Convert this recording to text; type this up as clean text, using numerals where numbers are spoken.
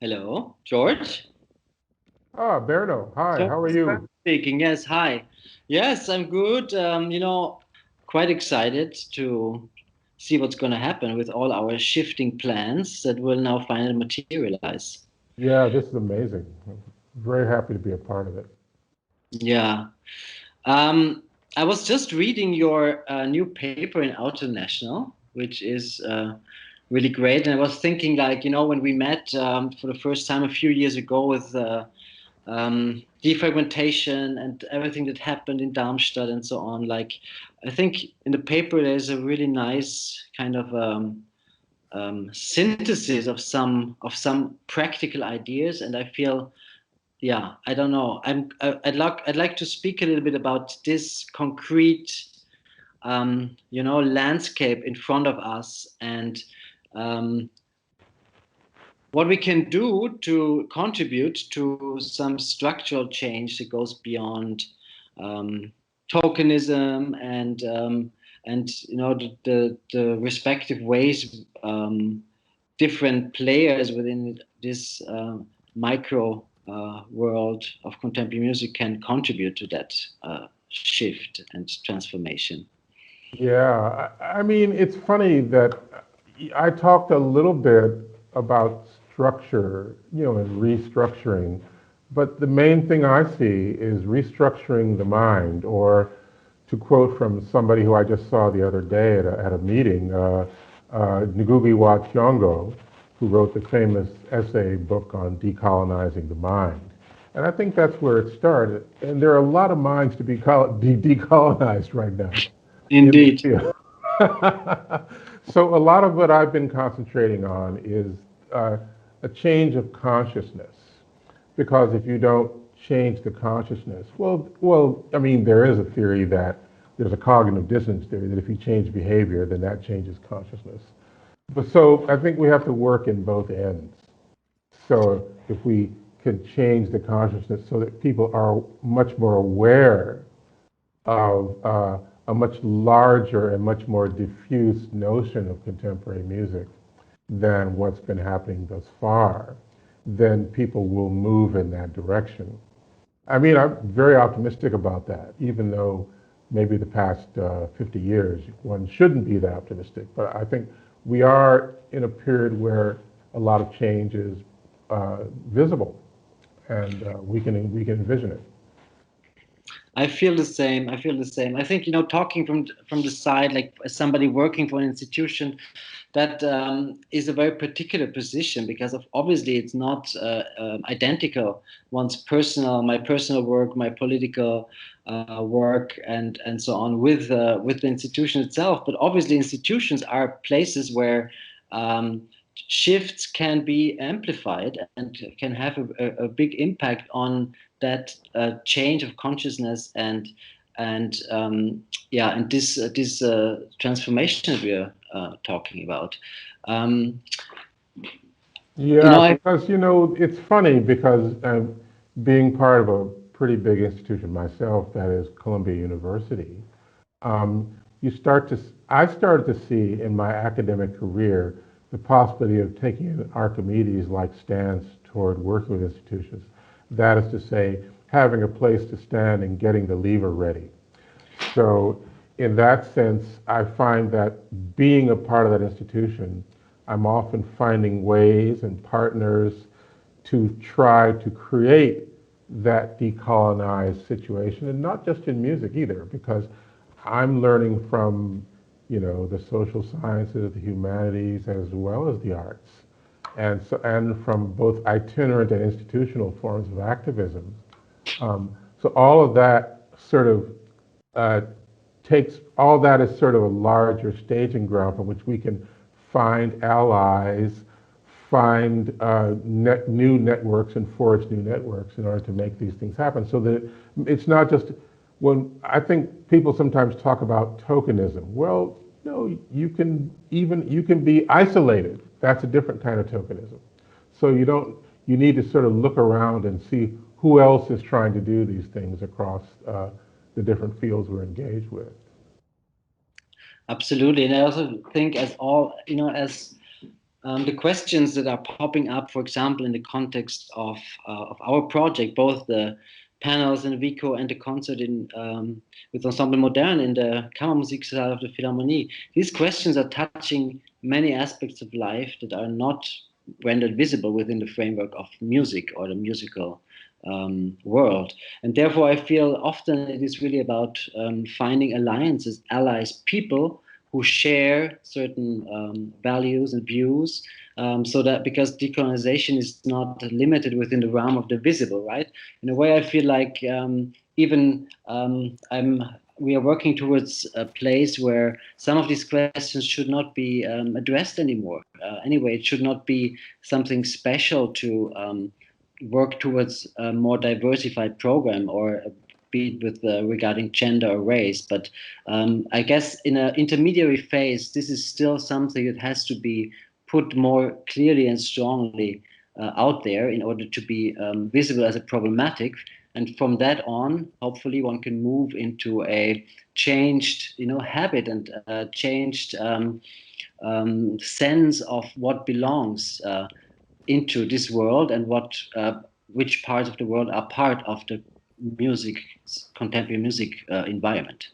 Hello, George. Ah, Berno. Hi, George how are Sperm you? speaking. Yes, hi. Yes, I'm good. Quite excited to see what's going to happen with all our shifting plans that will now finally materialize. Yeah, this is amazing. I'm very happy to be a part of it. Yeah. Um, I was just reading your new paper in Auto National, which is really great. And I was thinking, like, when we met for the first time a few years ago with defragmentation and everything that happened in Darmstadt and so on. Like, I think in the paper there's a really nice kind of synthesis of some practical ideas, and I feel, yeah, I don't know. I'd like to speak a little bit about this concrete, landscape in front of us and. Um, what we can do to contribute to some structural change that goes beyond um, tokenism and the respective ways different players within this micro world of contemporary music can contribute to that shift and transformation. Yeah, I mean, it's funny that I talked a little bit about structure, and restructuring, but the main thing I see is restructuring the mind, or to quote from somebody who I just saw the other day at a meeting, Ngugi wa Thiong'o, who wrote the famous essay book on decolonizing the mind. And I think that's where it started. And there are a lot of minds to be decolonized right now in the Indeed. field. So a lot of what I've been concentrating on is uh, a change of consciousness, because if you don't change the consciousness, I mean, there is a theory that there's a cognitive dissonance theory that if you change behavior, then that changes consciousness. But so I think we have to work in both ends. So if we could change the consciousness so that people are much more aware of a much larger and much more diffuse notion of contemporary music than what's been happening thus far, then people will move in that direction. I mean, I'm very optimistic about that, even though maybe the past 50 years one shouldn't be that optimistic. But I think we are in a period where a lot of change is visible, and we can envision it. I feel the same. I feel the same. I think, talking from the side, like as somebody working for an institution, that is a very particular position because of obviously it's not identical. My personal work, my political work, and so on with the institution itself. But obviously, institutions are places where um, shifts can be amplified and can have a big impact on that change of consciousness and this transformation that we are talking about. Um, Yeah, I because it's funny because being part of a pretty big institution myself, that is Columbia University, um, I started to see in my academic career the possibility of taking an Archimedes-like stance toward working with institutions. That is to say, having a place to stand and getting the lever ready. So, in that sense, I find that being a part of that institution, I'm often finding ways and partners to try to create that decolonized situation, and not just in music either, because I'm learning from, the social sciences, the humanities, as well as the arts, and from both itinerant and institutional forms of activism. So all of that sort of uh, takes all that as sort of a larger staging ground from which we can find allies, find new networks, and forge new networks in order to make these things happen. So that it's not just when I think people sometimes talk about tokenism. Well, no, you can be isolated. That's a different kind of tokenism. So you need to sort of look around and see who else is trying to do these things across the different fields we're engaged with. absolutely, and I also think as all as The questions that are popping up, for example, in the context of our project, both the panels in Vico and the concert in with Ensemble Modern in the Kammermusiksaal of the Philharmonie, these questions are touching many aspects of life that are not rendered visible within the framework of music or the musical world. And therefore, I feel often it is really about finding alliances, allies, people who share certain values and views, so that because decolonization is not limited within the realm of the visible, right? In a way, I feel like even we are working towards a place where some of these questions should not be addressed anymore. Anyway, it should not be something special to work towards a more diversified program or be it with regarding gender or race. But I guess in an intermediary phase, this is still something that has to be put more clearly and strongly out there in order to be visible as a problematic. And from that on, hopefully, one can move into a changed, habit and changed sense of what belongs into this world and which parts of the world are part of the music, contemporary music environment.